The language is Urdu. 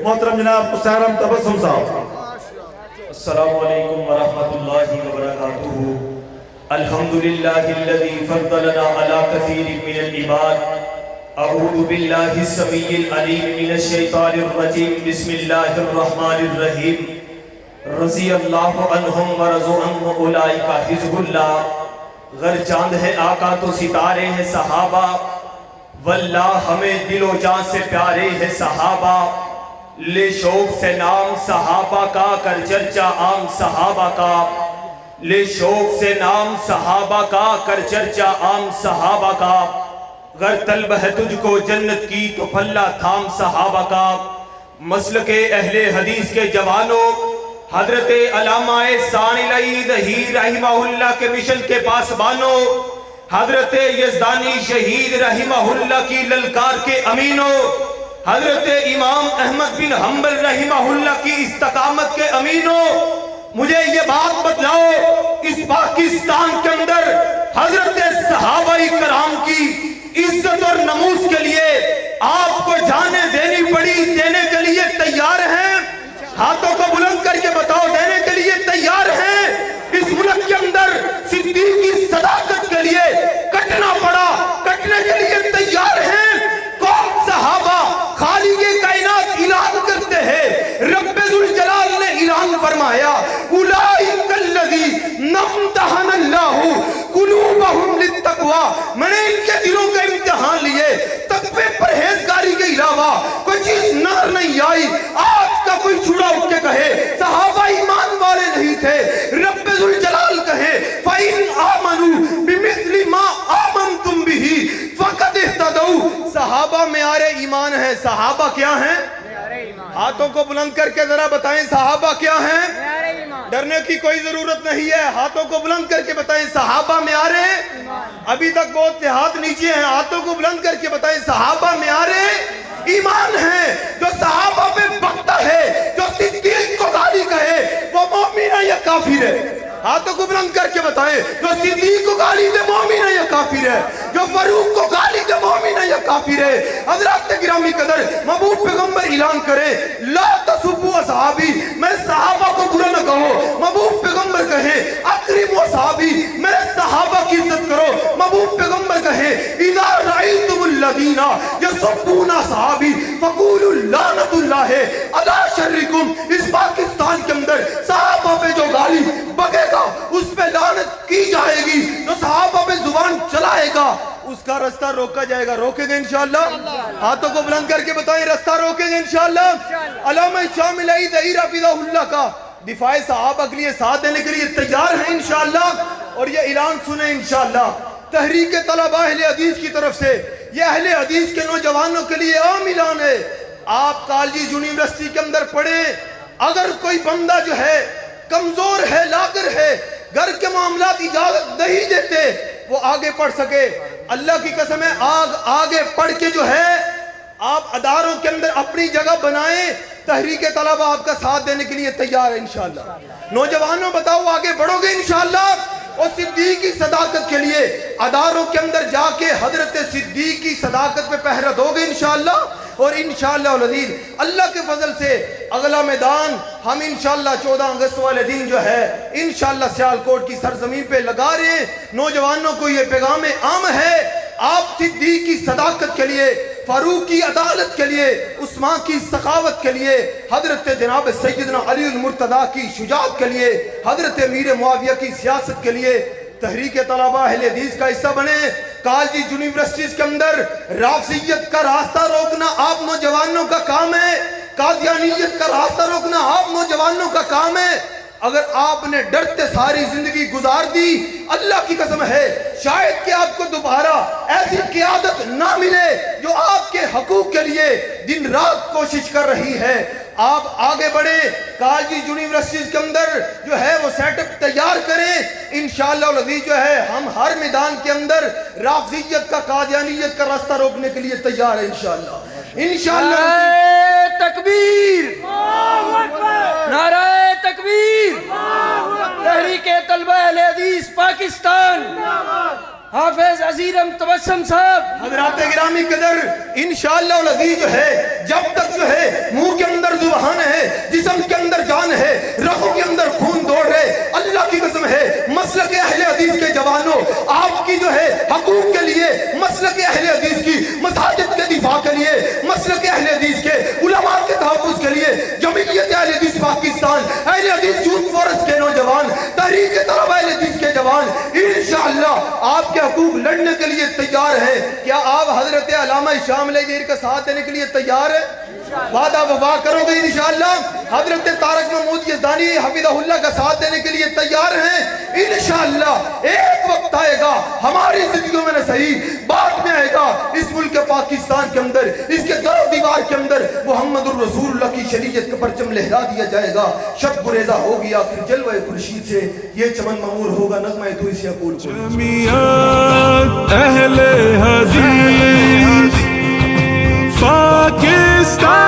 محترم جناب اسارم تبسم صاحب۔ السلام علیکم ورحمۃ اللہ وبرکاتہ۔ الحمدللہ الذی فضلنا علی کثیر من العباد۔ اعوذ باللہ السمیع العلیم من الشیطان الرجیم، بسم اللہ الرحمن الرحیم۔ رضی اللہ عنہم ورضوا عنہ اولئک حزب اللہ۔ گر چاند ہے آقا تو ستارے ہیں صحابہ، واللہ ہمیں دل و جان سے پیارے ہیں صحابہ۔ لے شوق سے نام صحابہ کا، کر چرچا عام صحابہ کا۔ لے شوق سے نام صحابہ کا، کر چرچا عام صحابہ کا۔ گر طلب ہے تجھ کو جنت کی تو پھلا تھام صحابہ کا۔ مسلک اہل حدیث کے جوانوں، حضرت علامہ ثانی العیدی رحمہ اللہ کے مشن کے پاسبانوں، حضرت یزدانی شہید رحمہ اللہ کی للکار کے امینوں، حضرت امام احمد بن حنبل رحمہ اللہ کی استقامت کے امینوں، مجھے یہ بات بتلاؤ، اس پاکستان کے اندر حضرت صحابہ کرام کی عزت اور نموز کے لیے آپ کو جانیں دینی پڑی، دینے کے لیے تیار ہیں؟ ہاتھوں کو بلند کر کے بتاؤ، دینے کے لیے تیار ہیں؟ اس ملک کے اندر صدیق کی صداقت کے لیے کٹنا پڑا، کٹنے کے لیے تیار ہیں؟ کون صحابہ خالق کائنات اعلان کرتے ہیں، رب ذوالجلال نے اعلان فرمایا، اولئک الذی امتحن اللہ قلوبہم للتقوی، میں نے ان کے دلوں کا امتحان لیے، تقوی پرہیزگاری کے علاوہ کوئی چیز نظر نہیں آئی۔ آج کا کوئی چھوڑا اٹھ کے کہے صحابہ ایمان والے نہیں تھے، رب ذوالجلال کہے فَإِنْ آمَنُوا بِمِثْلِ مَا آمَنْتُمْ بِهِ فَقَدْ اهْتَدَوْا۔ صحابہ معیار ایمان ہے۔ صحابہ کیا ہیں؟ ہاتھوں کو بلند کر کے ذرا بتائیں صحابہ کیا ہیں؟ ڈرنے کی کوئی ضرورت نہیں ہے، ہاتھوں کو بلند کر کے بتائیں صحابہ معیار ابھی تک بہت سے ہاتھ نیچے ہیں، ہاتھوں کو بلند کر کے بتائیں صحابہ معیار ایمان ہے۔ جو صحابہ پہ بکتا ہے، جو صدیق کو گالی کہے، وہ مومن ہے یا کافر ہے؟ ہاتھوں کو بلند کر کے بتائیں، جو صدیق کو گالی دے مومن ہے یا کافر ہے؟ جو فاروق کو گالی دے مومن ہے یا کافر ہے؟ حضرات گرامی قدر، محبوب پیغمبر اعلان کرے لا تسبوا اصحابی، میں صحابہ کو برا نہ کہو۔ محبوب پیغمبر کہے اکرموا اصحابی، میرے صحابہ کی عزت کرو۔ محبوب پیغمبر کہے اذا رأیتم الذین یسبون اصحابی فقولوا لعنت اللہ علی شرکم۔ اس پاکستان کے اندر صحابہ پہ جو گالی بگے گا اس پہ لعنت کی جائے گی، جو صحابہ پہ زبان چلائے گا اس کا رستہ روکا جائے گا۔ روکے گے انشاءاللہ؟ ہاتھوں کو بلند کر کے بتائیں رستہ روکیں گے انشاءاللہ؟ علامہ شام العیدی حفظہ اللہ کا دفاع صحابہ کے لیے ساتھ دینے کے لیے تیار ہیں انشاءاللہ؟ اور یہ اعلان سنیں انشاءاللہ تحریک طلبہ اہل حدیث کی طرف سے، یہ اہل حدیث کے نوجوانوں کے لیے عام اعلان ہے۔ آپ کالج یونیورسٹی کے اندر پڑھیں، اگر کوئی بندہ جو ہے کمزور ہے، لاغر ہے، گھر کے معاملات اجازت نہیں دیتے وہ آگے پڑھ سکے، اللہ کی قسم ہے آگے پڑھ کے جو ہے آپ اداروں کے اندر اپنی جگہ بنائیں۔ تحریک طلبہ آپ کا ساتھ دینے کے لیے تیار ہے انشاءاللہ۔ نوجوانوں بتاؤ آگے بڑھو گے انشاءاللہ؟ اور صدیق کی صداقت کے لیے اداروں کے اندر جا کے حضرت صدیق کی صداقت پہ پہرہ دو گے انشاءاللہ؟ اور انشاءاللہ العزیز اللہ کے فضل سے اگلا میدان ہم انشاءاللہ 14 اگست والے دن جو ہے انشاءاللہ سیالکوٹ کی سرزمین پہ لگا رہے ہیں۔ نوجوانوں کو یہ پیغام عام ہے، آپ صدیق کی صداقت کے لیے، فاروق کی عدالت کے لیے، عثمان کی سخاوت کے لیے، حضرت جناب سیدنا علی المرتضیٰ کی شجاعت کے لیے، حضرت امیر معاویہ کی سیاست کے لیے تحریک طلبہ اہل حدیث کا حصہ بنے۔ کالج یونیورسٹیز کے اندر رافضیت کا راستہ روکنا آپ نوجوانوں کا کام ہے، قادیانیت کا راستہ روکنا آپ نوجوانوں کا کام ہے۔ اگر آپ نے ڈرتے ساری زندگی گزار دی، اللہ کی قسم ہے شاید کہ آپ کو دوبارہ ایسی قیادت نہ ملے جو آپ کے حقوق کے لیے دن رات کوشش کر رہی ہے۔ آپ آگے بڑھیں، کالج یونیورسٹیز کے اندر جو ہے وہ سیٹ اپ تیار کریں۔ انشاءاللہ العزیز جو ہے ہم ہر میدان کے اندر رافضیت کا، قادیانیت کا راستہ روکنے کے لیے تیار ہیں انشاءاللہ۔ انشاءاللہ نعرہ تکبیر، نعرہ تکبیر، تحریک طلبہ اہل حدیث پاکستان، حافظ عزیزم تبسم صاحب۔ حضرات گرامی قدر انشاءاللہ العزیز جو ہے جب تک جو ہے منہ کے اندر تحریک طلبہ اہل حدیث کے جوان انشاءاللہ آپ کے حقوق لڑنے کے لیے تیار ہیں. کیا آپ حضرت علامہ شامل دیر کا ساتھ دینے کے لیے تیار ہیں؟ وعدہ وفا کرو گے انشاءاللہ؟ حضرت طارق محمود یزدانی حفظہ اللہ کا ساتھ دینے کے لیے تیار ہیں انشاءاللہ؟ ایک وقت آئے گا ہماری زندگیوں میں نہ صحیح بعد میں آئے گا اس ملک پاکستان کے اندر اس کے در و دیوار کے اندر محمد الرسول اللہ کی شریعت کا پرچم لہرا دیا جائے گا. شب گریزہ ہوگی آخر جلوہ خورشید سے یہ چمن معمور ہوگا نغمہ تو اسے اقول جمعیت اہل حدیث پاکستان